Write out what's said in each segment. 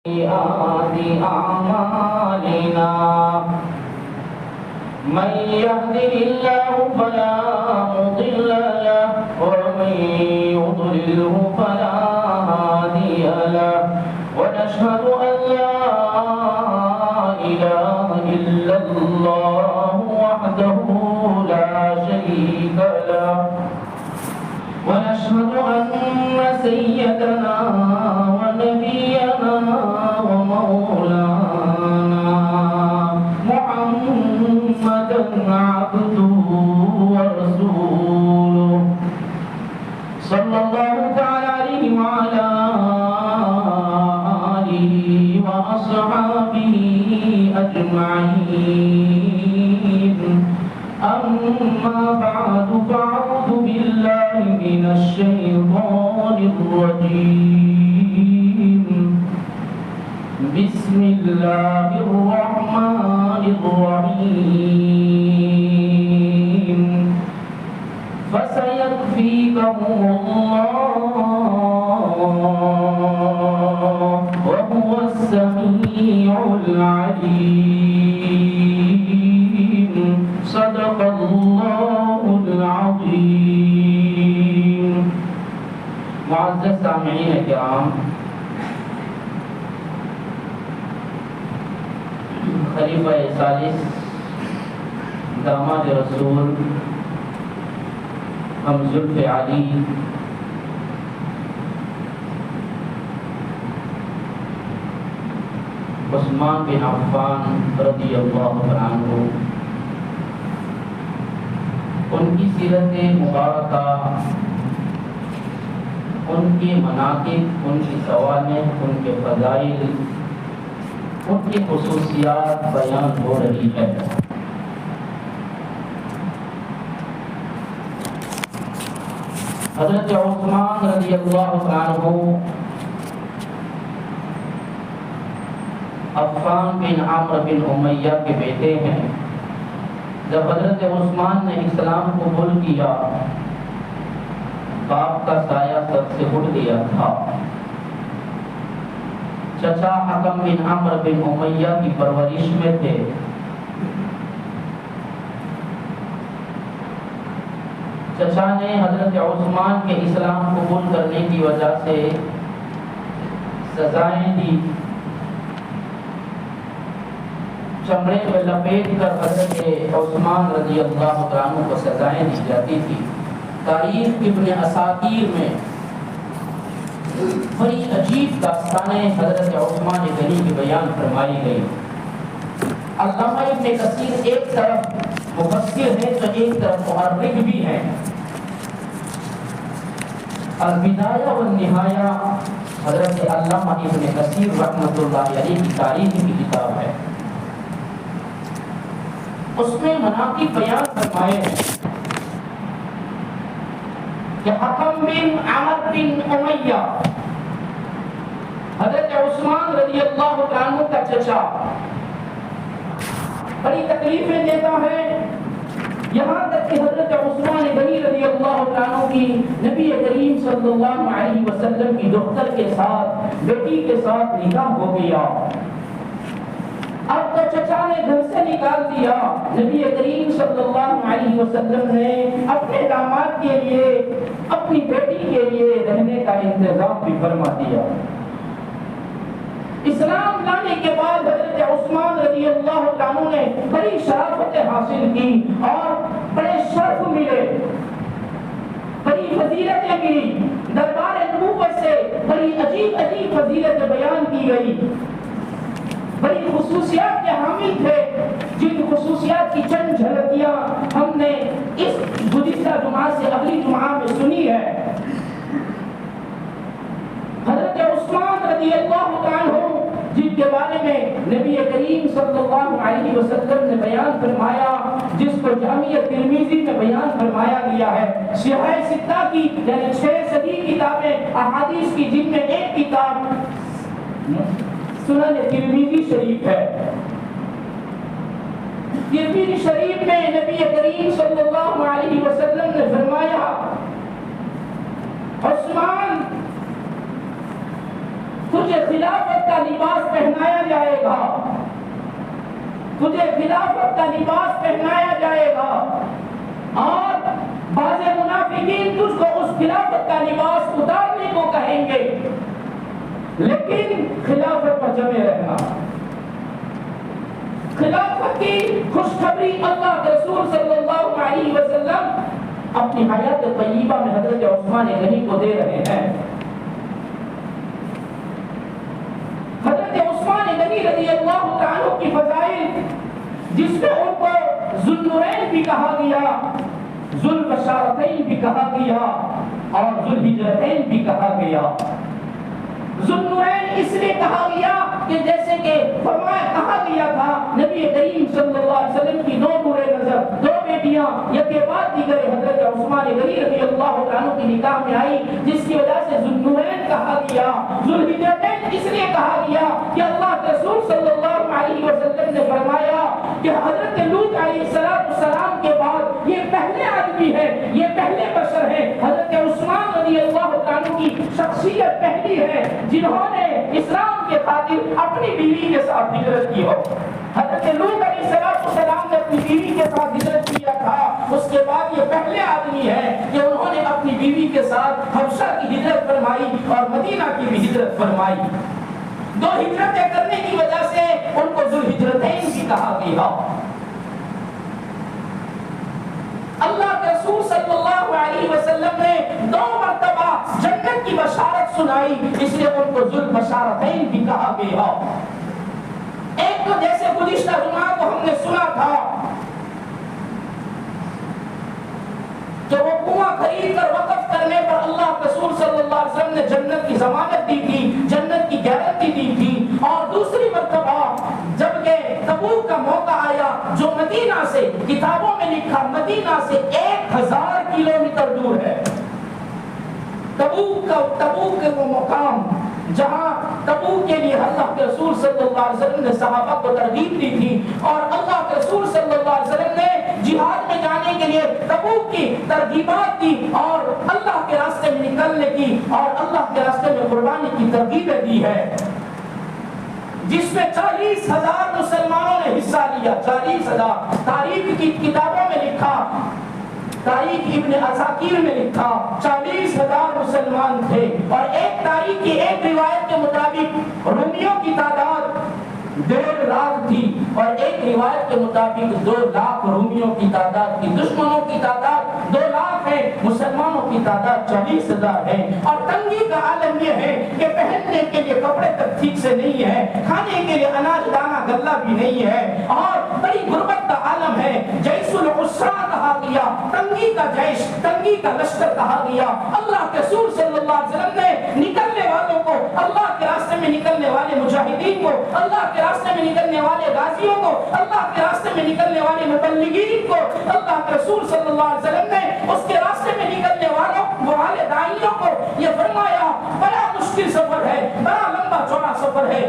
سيئات أعمالنا من يهده الله فلا مضل له ومن يضلله فلا هادي له ونشهد أن لا إله إلا الله وحده لا شريك له ونشهد أن سيدنا ونبينا ومولانا محمدا عبده ورسوله صلى الله تعالى عليه وعلى آله وأصحابه أجمعين أما بعد فأعوذ بالله من الشيطان الرجيم بسم الله الرحمن الرحيم فسيكفيكهم الله وهو السميع العليم صدق الله العظيم. معزز سامعین کرام، خلیفہ ثالث داماد رسول ہم زلف علی عثمان بن عفان رضی اللہ عنہ، ان کی سیرت مبارکہ، ان کے مناقب، ان کی سوانح، ان کے فضائل، ان کی خصوصیات بیان ہو رہی ہے۔ حضرت عثمان رضی اللہ عنہ عفان بن عمرو بن امیہ کے بیٹے ہیں۔ جب حضرت عثمان نے اسلام قبول کیا، باپ کا سایہ سر سے اٹھ گیا تھا۔ چچا حکم بن عمرو بن امیہ کی پرورش میں تھے۔ چچا نے حضرت عثمان کے اسلام قبول کرنے کی وجہ سے سزائیں دی، چمڑے میں لپیٹ کر حضرت عثمان رضی اللہ عنہ کو سزائیں دی جاتی تھی۔ تاریخ ابن اساکیر میں بڑی عجیب داستانیں حضرت عثمان غنی کی بیان فرمائی گئی۔ علامہ ابن کثیر ایک طرف مفسر ہے تو ایک طرف محرک بھی ہیں۔ البدایہ والنہایہ حضرت علامہ ابن کثیر رحمۃ اللہ علیہ کی تاریخ کی کتاب ہے۔ اس میں مناقب بیان فرمائے ہیں کہ حکم بن عمرو بن امیہ حضرت عثمان رضی اللہ عنہ کا چچا بڑی تکلیفیں دیتا ہے، یہاں تک کہ حضرت عثمان غنی رضی اللہ عنہ کی نبی کریم صلی اللہ علیہ وسلم کی دختر کے ساتھ، بیٹی کے ساتھ نکاح ہو گیا۔ اب تو چچا نے گھر سے نکال دیا، نبی کریم صلی اللہ علیہ وسلم نے اپنے داماد کے لیے، اپنی بیٹی کے لیے رہنے کا انتظام بھی فرما دیا۔ اسلام لانے کے بعد حضرت عثمان رضی اللہ عنہ نے بڑی شرافتیں حاصل کی اور بڑے شرف ملے، بڑی فضیلتیں ملی، دربار نبوت سے بڑی عجیب عجیب فضیلتیں بیان کی گئی، بڑی خصوصیات کے حامل تھے، جن خصوصیات کی چند جھلکیاں ہم نے اس گزشتہ جمعہ سے اگلی جمعہ میں سنی ہے۔ حضرت عثمان رضی اللہ عنہ جن کے بارے میں نبی کریم صلی اللہ علیہ وسلم نے بیان فرمایا، جس کو جامع ترمذی میں بیان فرمایا گیا ہے، سیاہ ستہ کی یعنی 6 صحیح کتابیں احادیث کی، جن میں ایک کتاب سنن ترمذی شریف ہے۔ ترمذی شریف میں نبی کریم صلی اللہ علیہ وسلم نے فرمایا، عثمان تجھے خلافت کا لباس گا، تجھے خلافت کا لباس پہنایا جائے گا، اور بعض منافقین تجھ کو اس خلافت کا لباس اتارنے کو کہیں گے، لیکن خلافت پر جمے رہنا۔ خلافت کی خوشخبری اللہ کے رسول صلی اللہ علیہ وسلم اپنی حیات طیبہ میں حضرت عثمان غنی کو دے رہے ہیں۔ حضرت عثمان غنی رضی اللہ تعالیٰ عنہ کی فضائل، جس میں ان کو ذوالنورین بھی کہا گیا، ذوالبشارتین بھی کہا گیا، اور ذوالہجرتین بھی کہا گیا۔ ذوالنورین اس لیے کہا گیا کہ جیسے کہ فرمایا کہا گیا تھا نبی کریم صلی اللہ علیہ وسلم کی دو نور نظر، دو بیٹیاں یک کے بعد دیگر حضرت عثمان غنی رضی اللہ عنہ کی نکاح میں آئی، جس کی وجہ سے ذوالنورین کہا گیا۔ ذوالہجرتین اس لیے کہا گیا کہ اللہ کے رسول صلی اللہ علیہ وسلم نے فرمایا کہ حضرت لوط علیہ السلام کے بعد یہ پہلے آدمی ہے، یہ پہلے بشر ہے، حضرت عثمان رضی اللہ عنہ کی شخصیت پہلی ہے جنہوں نے اسلام کے خاطر اپنی بیوی کے ساتھ ہجرت کی ہو۔ حضرت لوط علیہ السلام نے اپنی بیوی کے ساتھ ہجرت کیا تھا، اس کے بعد یہ پہلے آدمی ہے کہ انہوں نے اپنی بیوی کے ساتھ حبشہ کی ہجرت فرمائی اور مدینہ کی بھی ہجرت فرمائی۔ دو ہجرتیں کرنے کی وجہ سے ان کو ذوالہجرتین بھی کہا گیا۔ اللہ کے رسول صلی اللہ علیہ وسلم نے دو مرتبہ جنت کی بشارت سنائی، اس لیے ان کو ذوالبشارتین بھی کہا گیا۔ ایک تو جیسے گزشتہ جمعہ کو ہم نے سنا تھا کہ وہ کنواں خرید کر وقف کرنے پر اللہ کے رسول صلی اللہ علیہ وسلم نے جنت کی ضمانت دی تھی، جنت کی گارنٹی دی تھی۔ اور دوسری مرتبہ جبکہ تبوک کا موقع آیا، جو مدینہ سے کتابوں میں لکھا مدینہ سے 1000 کلومیٹر دور ہے، تبوک وہ مقام جہاں تبوک کے لیے اللہ کے رسول صلی اللہ علیہ وسلم نے صحابہ کو ترغیب دی تھی، اور اللہ کے رسول صلی اللہ علیہ وسلم نے جہاد میں جانے کے لیے تبوک کی ترغیبات دی، اور اللہ کے راستے میں نکلنے کی اور اللہ کے راستے میں قربانی کی ترغیبیں دی ہے، جس میں 40,000 مسلمانوں نے حصہ لیا۔ 40,000 تاریخ کی کتابوں میں لکھا، تاریخ ابن عساکیر میں لکھا 40,000 مسلمان تھے، اور ایک تاریخ کی ایک روایت کے مطابق رومیوں کی تعداد 1.5 لاکھ تھی، اور ایک روایت کے مطابق 2 لاکھ رومیوں کی تعداد تھی۔ دشمنوں کی تعداد 2 لاکھ ہے، مسلمانوں کی تعداد 40,000 ہے، اور تنگی کا عالم یہ ہے کہ پہننے کے لیے کپڑے تک ٹھیک سے نہیں ہے، کھانے کے لیے اناج دانہ غلہ بھی نہیں ہے، اور بڑی غربت کا عالم ہے۔ جیش العسرا کہا گیا، تنگی کا جیش، تنگی کا لشکر کہا گیا۔ اللہ کے رسول صلی اللہ علیہ وسلم نے نکلنے والوں کو، اللہ کے راستے میں نکلنے والے مجاہدین کو، اللہ کے راستے میں نکلنے والے غازیوں کو، اللہ کے راستے میں نکلنے والے مبلغین کو، اللہ کے رسول صلی اللہ علیہ وسلم نے اس کے راستے میں نکلنے والے داعیوں کو یہ فرمایا بڑا مشکل سفر ہے، بڑا لمبا چوڑا سفر ہے،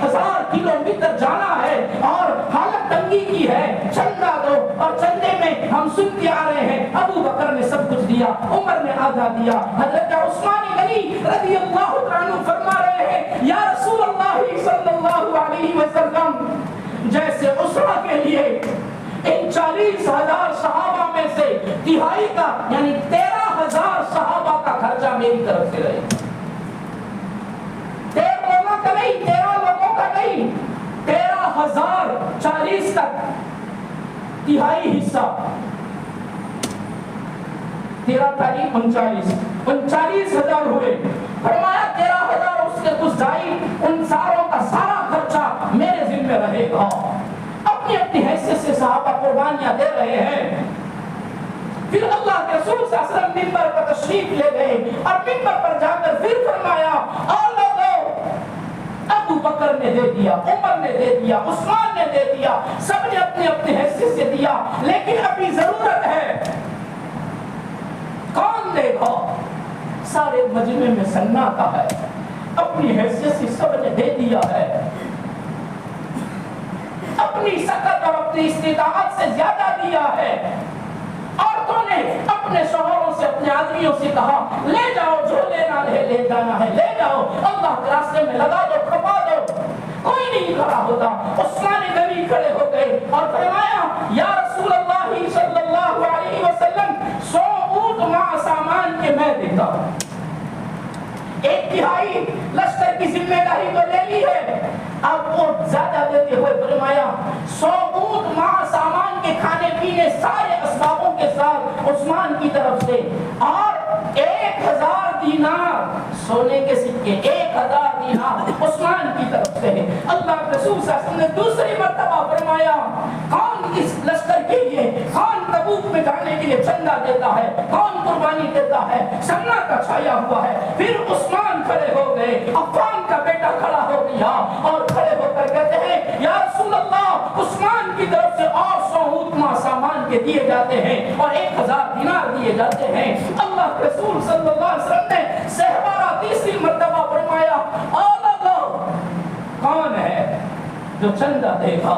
1000 کلومیٹر جانا ہے، اور حالت تنگی کی ہے، چندہ دو، اور چندے میں ہم سنتے آ رہے ہیں ابو بکر نے سب کچھ دیا، عمر نے آدھا دیا۔ حضرت عثمان غنی رضی اللہ عنہ فرما رہے ہیں یا رسول اللہ صلی اللہ علیہ وسلم، جیسے اسرا کے لیے ان 40,000 صحابہ میں سے تہائی کا یعنی 13,000 صحابہ کا خرچہ میری طرف سے رہے، 13 لوگوں کا نہیں، 13 لوگوں کا نہیں، 13,000 40 کا تہائی حصہ، 13 تاریخ 39,000 ہوئے، فرمایا 13,000 اس کے کچھ جائی، ان ساروں کا سارا خرچہ میرے ذمہ رہے گا۔ اپنی اپنی حیثیت سے صحابہ قربانیاں دے رہے ہیں۔ پھر اللہ کے رسول صلی اللہ علیہ وسلم منبر پر تشریف لے گئے، اور منبر پر جا کر پھر فرمایا اور لوگوں، ابو بکر نے دے دیا، عمر نے دے دیا، عثمان نے دے دیا، سب نے اپنی اپنی حیثیت سے دیا، لیکن ابھی ضرورت ہے، کون دے گا؟ سارے مجمع میں سناٹا ہے، اپنی حیثیت سے سب نے دے دیا ہے، اپنی سکت اور اپنی استطاعت سے زیادہ دیا ہے۔ عورتوں نے اپنے شوہروں سے، اپنے آدمیوں سے کہا لے جاؤ، جو لینا ہے لے جانا ہے لے جاؤ، اللہ کے راستے میں لگا دو، کھپا دو، کوئی نہیں کھڑا ہوتا. عثمان غنی کھڑے ہو گئے اور فرمایا یا رسول اللہ صلی اللہ علیہ وسلم 100 اونٹ مع سامان کے میں دیتا ہوں. 1/3 لشکر کی ذمہ داری تو لے لی ہے, اب وہ زیادہ دیتے ہوئے فرمایا 100 اونٹ مع سامان کے کھانے پینے سارے اسبابوں کے ساتھ عثمان کی طرف سے, اور 1000 دینار سونے کے سکے, 1000 دینار عثمان کی طرف سے. اللہ کے رسول صلی اللہ علیہ وسلم نے دوسری مرتبہ فرمایا کون اس لشکر کے لیے, کون تبوک میں جانے کے لیے چندہ دیتا ہے, کون قربانی دیتا ہے. سناٹا چھایا ہوا ہے. پھر عثمان کھڑے ہو گئے, عفان کا بیٹا کھڑا ہو گیا اور کھڑے ہو کر کہتے ہیں یا رسول اللہ عثمان کی طرف سے اور 100 اونٹ مع سامان کے دیے جاتے ہیں اور 1000 دینار دیے جاتے ہیں. اللہ کے رسول صلی اللہ علیہ وسلم نے سہبارہ تیسری مرتبہ فرمایا کون ہے جو چندہ دے گا.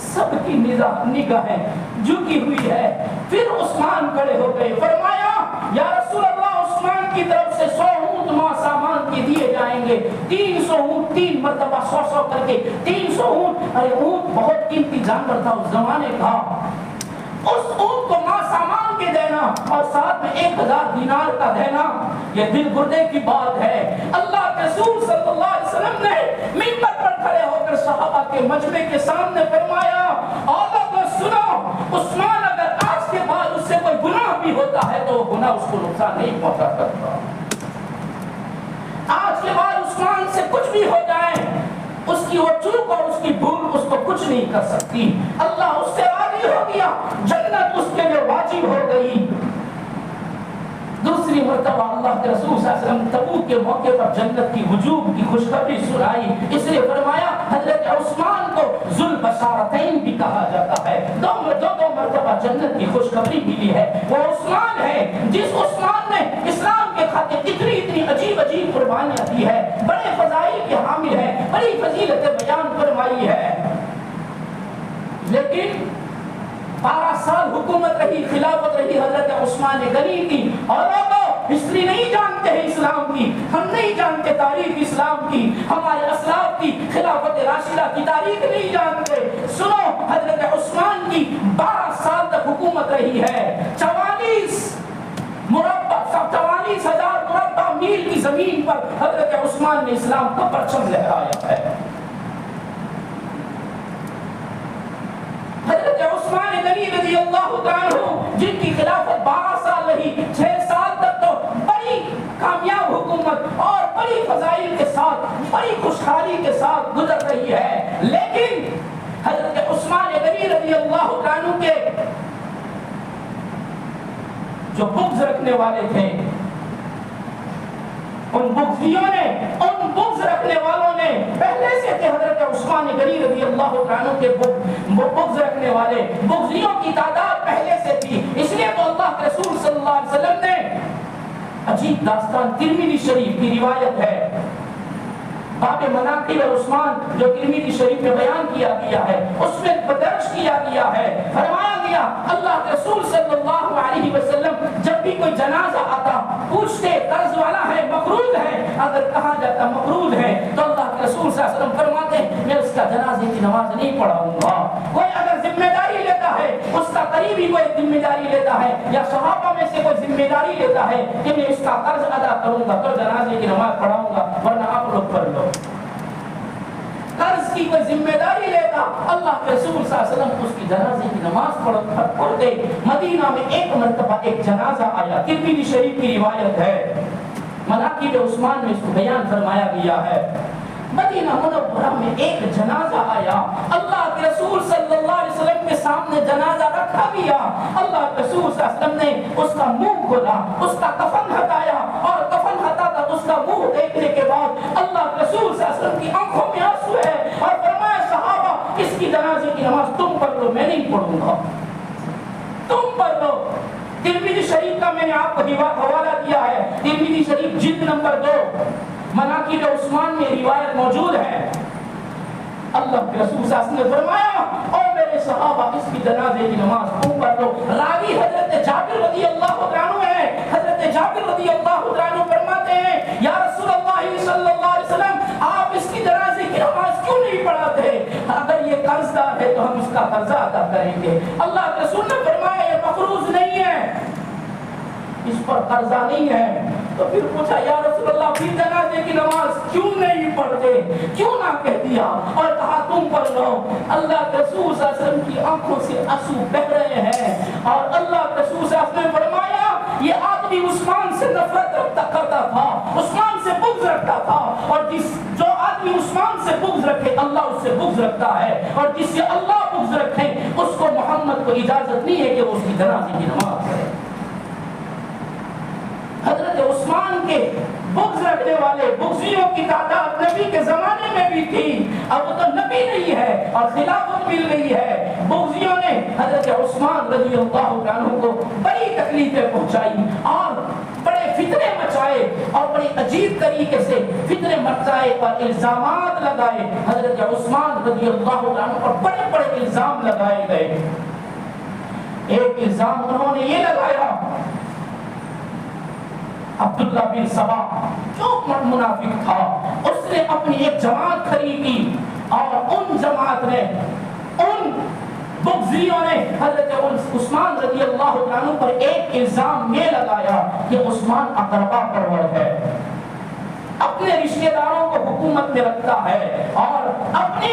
سب کی نگاہیں جھکی ہوئی ہے. پھر عثمان کھڑے ہو گئے, فرمایا یا رسول اللہ عثمان کی طرف سے 100 اونٹ مع سامان کے دیے جائیں گے. 300 اونٹ, 3 مرتبہ 100 کر کے 300 اونٹ. ارے اونٹ بہت قیمتی جانور تھا اس زمانے کا. اس اونٹ کو مع سامان کے دینا اور ساتھ میں 1000 دینار کا دینا, یہ دل گردے کی بات ہے. اللہ کے رسول صلی اللہ علیہ وسلم نے منبر پر کھڑے ہو کر صحابہ کے مجمع کے سامنے فرمایا اور سنو, عثمان اگر آج کے بعد اس سے کوئی گناہ بھی ہوتا ہے تو وہ گناہ اس کو نقصان نہیں پہنچا کرتا. آج کے بعد عثمان سے کچھ بھی ہو جائے, اس کی وہ چوک اور اس کی بھول اس کو کچھ نہیں کر سکتی. اللہ اس سے راضی ہو گیا, جنت اس کے لیے واجب ہو گئی. دوسری مرتبہ اللہ کے رسول صلی اللہ علیہ وسلم تبوک کے موقع پر جنت کی ہجوم کی خوشخبری سنائی. اس لیے فرمایا حضرت عثمان کو ذوالبشارتین بھی کہا جاتا ہے. دو مرتبہ جنت کی خوشخبری ملی ہے. وہ عثمان ہے جس عثمان نے اسلام کے خاطر اتنی عجیب قربانیاں دی ہے, بڑے فضائل کے حامل ہے, بڑی فضیلت بیان فرمائی ہے. لیکن 12 سال حکومت رہی, خلافت رہی حضرت عثمان غنی کی. اور لوگوں ہسٹری نہیں جانتے ہیں اسلام کی, ہم نہیں جانتے تاریخ اسلام کی, ہمارے اسلاف کی خلافت راشدہ کی تاریخ نہیں جانتے. سنو, حضرت عثمان کی 12 سال تک حکومت رہی ہے. 44,000 مربع میل کی زمین پر حضرت عثمان نے اسلام کا پرچم لہرایا ہے. حضرت عثمان غنی رضی اللہ تعالیٰ جن کی خلافت 12 سال رہی, 6 سال تک تو بڑی کامیاب حکومت اور بڑی فضائل کے ساتھ, بڑی خوشحالی کے ساتھ گزر رہی ہے. لیکن حضرت عثمان غنی رضی اللہ تعالیٰ کے جو بغض رکھنے والے تھے, ان بغض رکھنے والوں نے پہلے سے تھے. حضرت عثمان غنی رضی اللہ عنہ کے بغض رکھنے والے بغضیوں کی تعداد پہلے سے تھی. اس لیے تو اللہ کے رسول صلی اللہ علیہ وسلم نے عجیب داستان ترمذی شریف کی روایت ہے, باب مناقب عثمان, جو ترمذی شریف میں بیان کیا گیا ہے, اس میں درج کیا گیا ہے. فرمایا گیا اللہ کے رسول صلی اللہ علیہ وسلم جب بھی کوئی جنازہ آتا پوچھتے قرض والا ہے, مقروض ہے, اگر کہا جاتا مقروض ہے تو اللہ کے رسول صلی اللہ علیہ وسلم فرماتے میں اس کا جنازے کی نماز نہیں پڑھاؤں گا. کوئی اگر ذمہ داری لیتا ہے, اس کا قریبی کوئی ذمہ داری لیتا ہے یا صحابہ میں سے کوئی ذمہ داری لیتا ہے کہ میں اس کا قرض ادا کروں گا تو جنازے کی نماز پڑھاؤں گا, ورنہ آپ لوگ پڑھ لو. قرض کی کوئی ذمہ داری لیتا, اللہ کے رسول صلی اللہ علیہ وسلم اس کی جنازے کی نماز پڑھتے. مدینہ میں ایک مرتبہ ایک جنازہ آیا, ترمذی شریف کی روایت ہے, مناقب عثمان میں اس کو بیان فرمایا گیا ہے. مدینہ منورہ میں ایک جنازہ آیا, اللہ کے رسول صلی اللہ علیہ وسلم کے سامنے جنازہ رکھا گیا. اللہ کے رسول صلی اللہ علیہ وسلم نے اس کا منہ کھولا, اس کا کفن ہٹایا, اور کفن ہٹا کر اس کا منہ دیکھنے کے بعد اللہ کے رسول صلی اللہ علیہ وسلم کی آنکھوں میں آنسو ہے اور فرمایا صحابہ اس کی جنازے کی نماز تم پڑھ لو, میں نہیں پڑھوں گا, تم پڑھ لو. ترمذی شریف کا میں نے آپ کو حوالہ دیا ہے, ترمذی شریف جلد نمبر 2 مناقب عثمان میں روایت موجود ہے. اللہ کے رسول صلی اللہ علیہ وسلم نے فرمایا او میرے صحابہ اس کی جنازے کی نماز تم پڑھ لو. راوی حضرت جابر رضی اللہ عنہ ہے. حضرت جابر رضی اللہ عنہ فرماتے ہیں یا رسول اللہ صلی اللہ علیہ وسلم آپ اس کی جنازے قرضہ ادا کریں گے. اللہ کے رسول نے فرمایا یہ مقروض نہیں ہے, اس پر قرضہ نہیں ہے. تو پھر پوچھا یا رسول اللہ پھر جنازے کی نماز کیوں نہیں پڑھتے, کیوں نہ کہہ دیا اور کہا تم پڑھ لو. اللہ کے رسول صلی اللہ علیہ وسلم کی آنکھوں سے آنسو بہ رہے ہیں اور اللہ کے رسول صلی اللہ علیہ وسلم نے فرمایا یہ آدمی عثمان سے نفرت کرتا تھا, عثمان سے بغض رکھتا تھا, اور جو آدمی عثمان سے بغض رکھے اللہ اس سے بغض رکھتا ہے, اور جس سے اللہ بغض رکھے اس کو محمد کو اجازت نہیں ہے کہ وہ اس کی جنازے کی نماز پڑھے. حضرت عثمان کے بغض رکھنے والے بغضیوں کی تعداد نبی کے زمانے میں بھی تھی. اب وہ تو نبی نہیں ہے اور خلافت مل گئی ہے. بغضیوں نے حضرت عثمان رضی اللہ عنہ کو بڑی تکلیفیں پہنچائی اور بڑے فتنے مچائے اور بڑی عجیب طریقے سے فتنے مچائے اور الزامات لگائے. حضرت عثمان رضی اللہ عنہ پر بڑے بڑے الزام لگائے گئے. ایک الزام انہوں نے یہ لگایا, عبداللہ بن سبا جو منافق تھا اس نے اپنی ایک جماعت کھڑی کی اور ان جماعت نے ان بغضیوں نے حضرت عثمان رضی اللہ عنہ پر ایک الزام یہ لگایا کہ عثمان اقربا پرور ہے, اپنے رشتہ داروں کو حکومت میں رکھتا ہے اور اپنے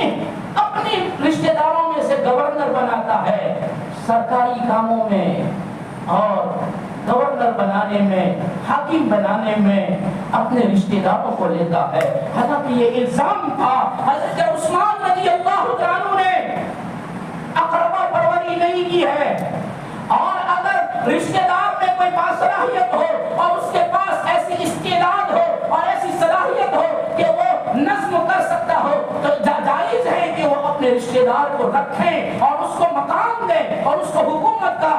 رشتہ داروں میں سے گورنر بناتا ہے, سرکاری کاموں میں اور گورنر بنانے میں حاکم بنانے میں اپنے رشتہ داروں کو لیتا ہے. حالانکہ یہ الزام تھا. حضرت عثمان رضی اللہ عنہ نے اقربا پروری نہیں کی ہے, اور اگر رشتہ دار میں کوئی باصلاحیت ہو اور اس کے پاس ایسی استعداد ہو اور ایسی صلاحیت ہو کہ وہ نظم کر سکتا ہو تو جائز ہے کہ وہ اپنے رشتہ دار کو رکھیں اور اس کو مقام دیں اور اس کو حکومت کا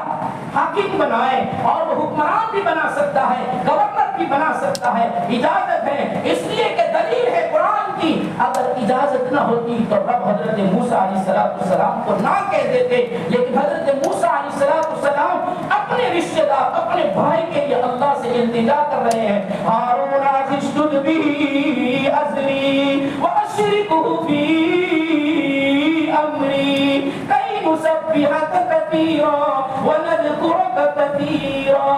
حاکم بنائے, اور وہ حکمران بھی بنا سکتا ہے, گورنر بھی بنا سکتا ہے. اجازت ہے, اس لیے کہ دلیل ہے قرآن کی. اگر اجازت نہ ہوتی تو رب حضرت موسیٰ علیہ السلام کو نہ کہہ دیتے, لیکن حضرت موسیٰ علیہ السلام اپنے رشتہ دار اپنے بھائی کے لیے اللہ سے التجا کر رہے ہیں. ہارون اشدد به ازری واشرکه فی امری کی نسبحک کثیرا ونذکرک کثیرا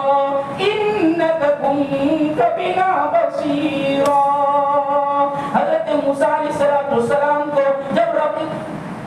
انک کنت بنا بصیرا. حضرت موسیٰ علیہ السلام کو جب رب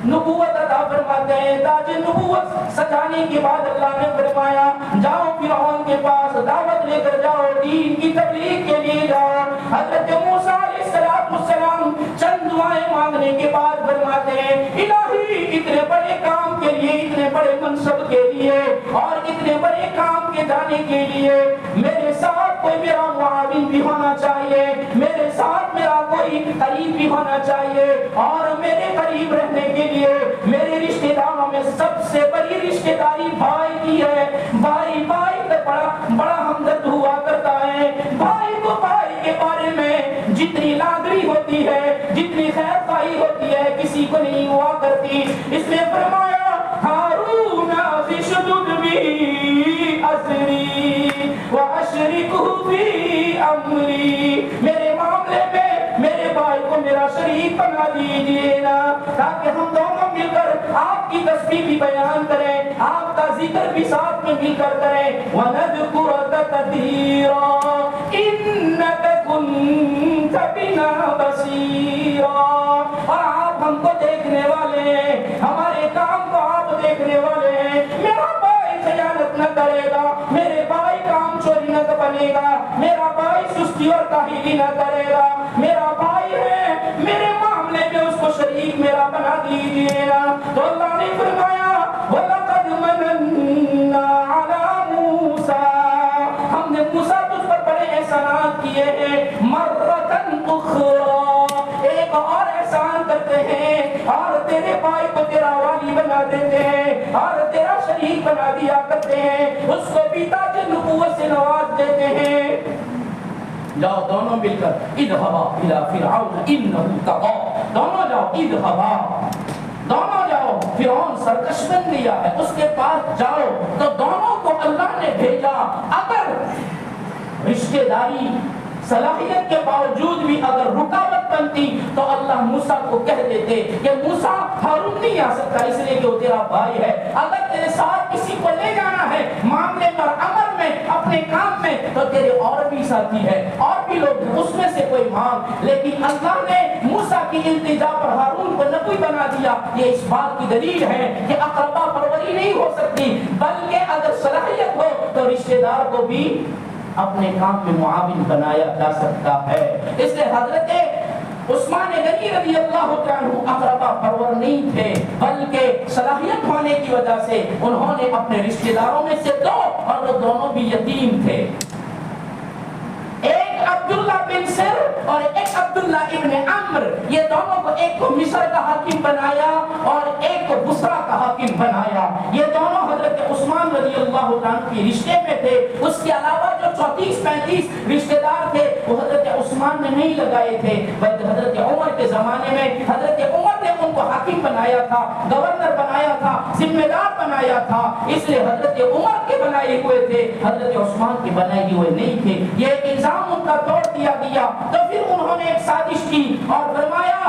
نبوت عطا فرماتے ہیں, تاج نبوت سجانے کے بعد اللہ نے فرمایا جاؤ فرعون کے پاس دعوت لے کر جاؤ, دین کی تبلیغ کے لیے جاؤ. حضرت موسیٰ علیہ السلام چند دعائیں مانگنے کے بعد فرماتے ہیں الہی اتنے بڑے کام کے لیے, اتنے بڑے منصب کے لیے اور اتنے بڑے کام کے جانے کے لیے میرے ساتھ کوئی میرا معاون بھی ہونا چاہیے, میرے ساتھ میرا کوئی قریب بھی ہونا چاہیے, اور میرے قریب رہنے کے لیے میرے رشتہ داروں میں سب سے بڑی رشتہ داری بھائی کی ہے. بھائی کا بڑا ہمدرد ہوا کرتا ہے. بھائی کو بھائی کے بارے میں جتنی لاغری ہوتی ہے, جتنی خیر خواہی ہوتی ہے, کسی کو نہیں ہوا کرتی. اس نے فرمایا ہارون اشدد به ازری واشرکه فی امری, میرے معاملے میں میرے بھائی کو میرا شریک بنا دیجیے نا, تاکہ ہم دونوں مل کر آپ کی تسبیح بھی بیان کریں, آپ کا ذکر بھی ساتھ میں مل کر کریں. وَنَذْكُرَكَ كَثِيرًا إِنَّكَ كُنتَ بِنَا بَصِيرًا. اور آپ ہم کو دیکھنے والے ہیں, ہمارے کام کو آپ دیکھنے والے ہیں. میرا بھائی خیانت نہ کرے گا, میرے بھائی کام چوری نہ بنے گا, میرا بھائی سستی اور کاہلی نہ کرے گا, میرا بھائی ہے, میرے معاملے میں اس کو شریک میرا بنا دیجیے نا. تو اللہ نے فرمایا وَلَقَدْ مَنَنَّا عَلَى مُوسَىٰ, ہم نے موسیٰ تجھ پر بڑے احسانات کیے ہیں. مَرَّةً أُخْرَىٰ, ایک اور احسان کرتے ہیں اور تیرے بھائی کو تیرا والی بنا دیتے ہیں اور تیرا شریک بنا دیا کرتے ہیں, اس کو بھی تاج نبوت سے نواز دیتے ہیں. جاؤ دونوں مل کر اذهبا الى فرعون انه طغى, دونوں جاؤ اذهبا, دونوں جاؤ, فرعون سرکش بن گیا ہے, اس کے پاس جاؤ. تو دونوں کو اللہ نے بھیجا. اگر رشتہ داری صلاحیت کے باوجود بھی اگر رکاوٹ بنتی تو اللہ موسیٰ کو کہہ دیتے کہ موسیٰ ہارون نہیں آ سکتا اس لیے کہ وہ تیرا بھائی ہے، اگر تیرے ساتھ کسی کو لے جانا ہے معاملے پر، امر میں، اپنے کام میں، تو تیرے اور بھی ساتھی ہے، اور بھی لوگ ہیں، اس میں سے کوئی مانگ۔ لیکن اللہ نے موسیٰ کی التجا پر ہارون کو نبی بنا دیا۔ یہ اس بات کی دلیل ہے کہ اقربا پروری نہیں ہو سکتی، بلکہ اگر صلاحیت ہو تو رشتہ دار کو بھی اپنے کام میں معاون بنایا جا سکتا ہے۔ اس لیے حضرت عثمان غنی رضی اللہ عنہ اقربا پرور نہیں تھے، بلکہ صلاحیت ہونے کی وجہ سے انہوں نے اپنے رشتہ داروں میں سے دو، اور وہ دونوں بھی یتیم تھے، ایک عبداللہ بن سر اور ایک عبداللہ ابن عمر، یہ دونوں کو، ایک کو مصر کا حاکم بنایا اور ایک کو بصرہ کا حاکم بنایا۔ یہ دونوں حضرت عثمان رضی اللہ عنہ کی رشتے میں تھے۔ اس کے علاوہ جو 34-35 رشتہ دار تھے وہ حضرت عثمان نے نہیں لگائے تھے، بلکہ حضرت عمر کے زمانے میں حضرت عمر نے ان کو حاکم بنایا تھا، گورنر بنایا تھا، ذمہ دار بنایا تھا، اس لیے حضرت عمر کے بنائے ہوئے تھے، حضرت عثمان کے بنائے ہوئے نہیں تھے۔ یہ الزام ان کا توڑ دیا گیا، تو پھر انہوں نے ایک سازش کی اور فرمایا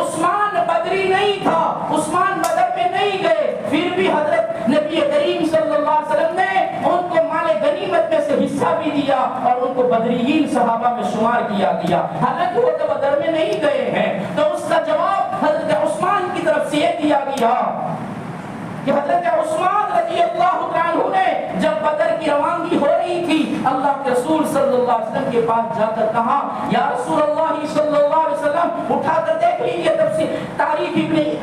عثمان بدری نہیں تھا، عثمان بدر میں نہیں گئے، پھر بھی حضرت نبی کریم صلی اللہ علیہ وسلم نے ان کو مال غنیمت میں سے حصہ بھی دیا اور ان کو بدریین صحابہ میں شمار کیا گیا، حالانکہ وہ تو بدر میں نہیں گئے ہیں۔ تو اس کا جواب حضرت عثمان کی طرف سے یہ دیا گیا کہ حضرت عثمان رضی اللہ عنہ نے جب بدر کی روانگی ہو رہی تھی، اللہ کے رسول صلی اللہ علیہ وسلم کے پاس جا کر کہا، یا رسول اللہ صلی اللہ علیہ وسلم، اٹھا کر دیکھ لیجئے تفسیر تاریخ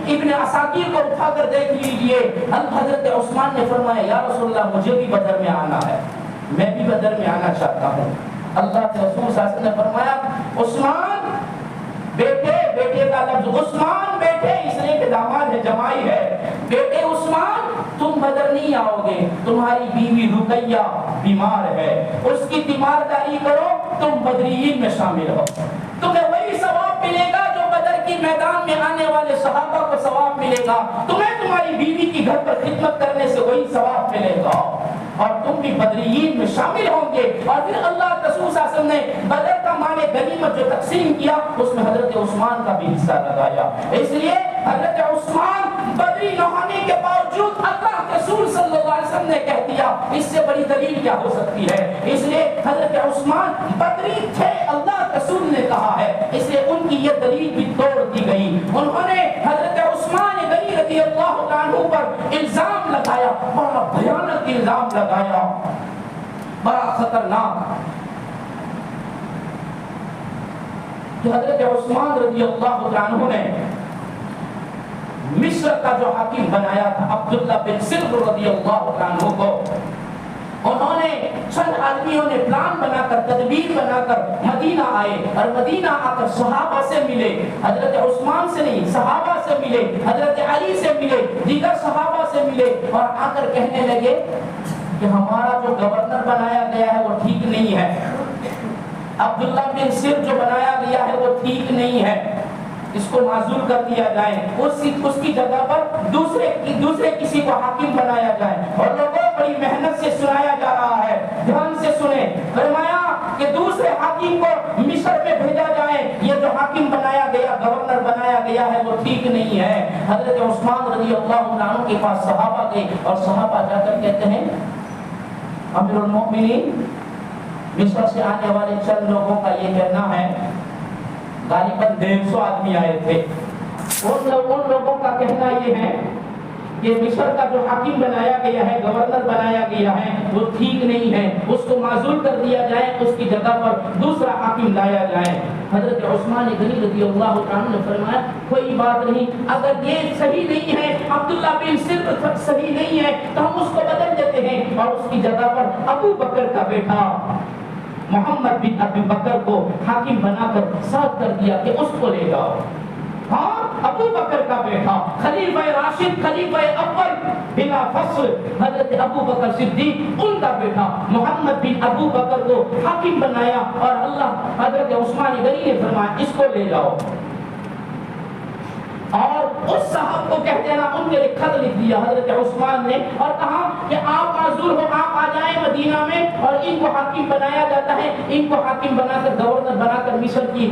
ابن اساکیر کو اٹھا کر دیکھ لیجئے۔ حضرت عثمان نے فرمایا، یا رسول اللہ مجھے بھی بدر میں آنا ہے، میں بھی بدر میں آنا چاہتا ہوں۔ اللہ کے رسول صلی اللہ علیہ وسلم نے فرمایا، عثمان بیٹے، بیٹے کا لفظ عثمان بیٹے اس لیے کہ داماد ہے، جمائی ہے، بیٹے عثمان تم بدر نہیں آؤ گے، تمہاری بیوی رقیہ بیمار ہے، اس کی تیمارداری کرو، تم بدریین میں شامل ہو، تمہیں وہی ثواب ملے گا جو بدر کی میدان میں آنے والے صحابہ کو ثواب ملے گا، تمہیں تمہاری بیوی کی گھر پر خدمت کرنے سے وہی ثواب ملے گا، اور تم بھی بدریین میں شامل ہوں گے۔ اور پھر اللہ رسول صلی اللہ علیہ وسلم نے بدر کا مال غنیمت جو تقسیم کیا اس میں حضرت عثمان کا بھی حصہ لگایا۔ اس لیے حضرت عثمان بدری نہ ہونے کے باوجود اللہ رسول صلی اللہ علیہ وسلم نے کہہ دیا، اس سے بڑی دلیل کیا ہو سکتی ہے؟ اس لیے حضرت عثمان بدری تھے، اللہ رسول نے کہا ہے، اس لیے ان کی یہ دلیل بھی توڑ دی گئی۔ انہوں نے حضرت عثمان غنی رضی اللہ عنہ پر الزام لگایا، بڑا بھیانک الزام لگایا، بڑا خطرناک، کہ حضرت عثمان رضی اللہ عنہ نے مصر کا جو حاکم بنایا تھا عبداللہ بن سر رضی اللہ عنہ کو، انہوں نے چند آدمیوں نے پلان بنا کر، تدبیر بنا کر مدینہ آئے، اور مدینہ آ کر صحابہ سے ملے، حضرت عثمان سے نہیں، صحابہ سے ملے، حضرت علی سے ملے، دیگر صحابہ سے ملے، اور آ کر کہنے لگے کہ ہمارا جو گورنر بنایا گیا ہے وہ ٹھیک نہیں ہے، عبداللہ بن سر جو بنایا گیا ہے وہ ٹھیک نہیں ہے، اس کو معزول کر دیا جائے، اس کی جگہ پر دوسرے کسی کو حاکم بنایا جائے۔ اور لوگوں بڑی محنت سے سنایا جا رہا ہے، دھیان سے سنیں، فرمایا کہ دوسرے حاکم کو مصر میں بھیجا جائے، یہ جو حاکم بنایا گیا، گورنر بنایا گیا ہے وہ ٹھیک نہیں ہے۔ حضرت عثمان رضی اللہ عنہ کے پاس صحابہ گئے، اور صحابہ جا کر کہتے ہیں، امیر المؤمنین، مصر سے آنے والے چند لوگوں کا یہ کہنا ہے، غالباً 150 آدمی آئے تھے، ان لوگوں کا کہنا یہ ہے کہ مصر کا جو حاکم بنایا گیا ہے، گورنر بنایا گیا ہے وہ ٹھیک نہیں ہے، اس کو معزول کر دیا جائے، اس کی جگہ پر دوسرا حاکم لایا جائے۔ حضرت عثمان غنی رضی اللہ عنہ نے فرمایا، کوئی بات نہیں، اگر یہ صحیح نہیں ہے، عبداللہ بن سر صحیح نہیں ہے، تو ہم اس کو بدل دیتے ہیں، اور اس کی جگہ پر ابو بکر کا بیٹا محمد بن ابی بکر کو حاکم بنا کر ساتھ کر دیا کہ اس کو لے جاؤ۔ ہاں، ابو بکر کا بیٹا، خلیفہ راشد، خلیفہ اول بلا فصل، حضرت ابو بکر صدیق، ان کا بیٹا محمد بن ابو بکر کو حاکم بنایا، اور اللہ حضرت عثمان غنی نے فرمایا اس کو لے جاؤ، اور اس صاحب کو کہتے ہیں ان کے لیے خط لکھ دیا حضرت عثمان نے، اور کہا کہ آپ معذور ہو، آپ آ جائیں مدینہ میں، اور ان کو حاکم بنایا جاتا ہے، ان کو حاکم بنا کر، گورنر بنا کر مصر کی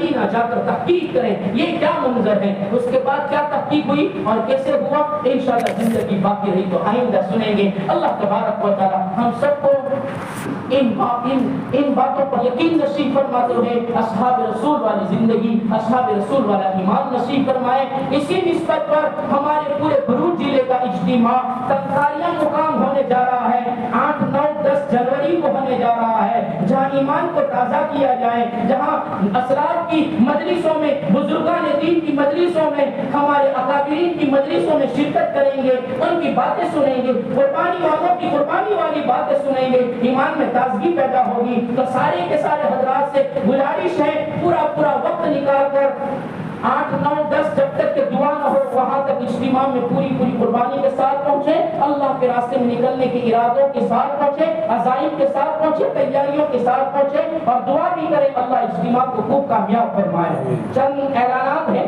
مدینہ جا کر تحقیق کریں یہ کیا منظر ہے، اس کے بعد کیا تحقیق ہوئی اور کیسے ہوا، انشاءاللہ زندگی باقی رہی تو آئندہ سنیں گے۔ اللہ تبارک و تعالی ہم سب کو ان باتوں پر یقین نصیب فرماتے ہوئے اصحاب رسول والی زندگی، اصحاب رسول والا ایمان نصیب فرمائے۔ اسی نسبت پر ہمارے پورے بھروچ ضلع کا اجتماع تنقاریہ مقام ہونے جا رہا ہے، 8، 9، 10 جنوری کو ہونے جا رہا ہے، جہاں ایمان کو تازہ کیا جائے، جہاں اسرار کی مجلسوں میں، بزرگان دین کی مجلسوں میں، ہمارے اکابرین کی مجلسوں میں شرکت کریں گے، ان کی باتیں سنیں گے، قربانی والوں کی قربانی والی باتیں سنیں گے، ایمان میں تازگی پیدا ہوگی۔ تو سارے کے سارے حضرات سے گزارش ہے پورا وقت نکال کر 8، 9، 10 جب تک کہ دعا نہ ہو وہاں تک اجتماع میں پوری قربانی کے ساتھ پہنچے، اللہ کے راستے میں نکلنے کے ارادوں کے ساتھ پہنچے، عزائم کے ساتھ پہنچے، تیاریوں کے ساتھ پہنچے اور دعا بھی کریں اللہ اجتماع کو خوب کامیاب فرمائے۔ چند اعلانات ہیں۔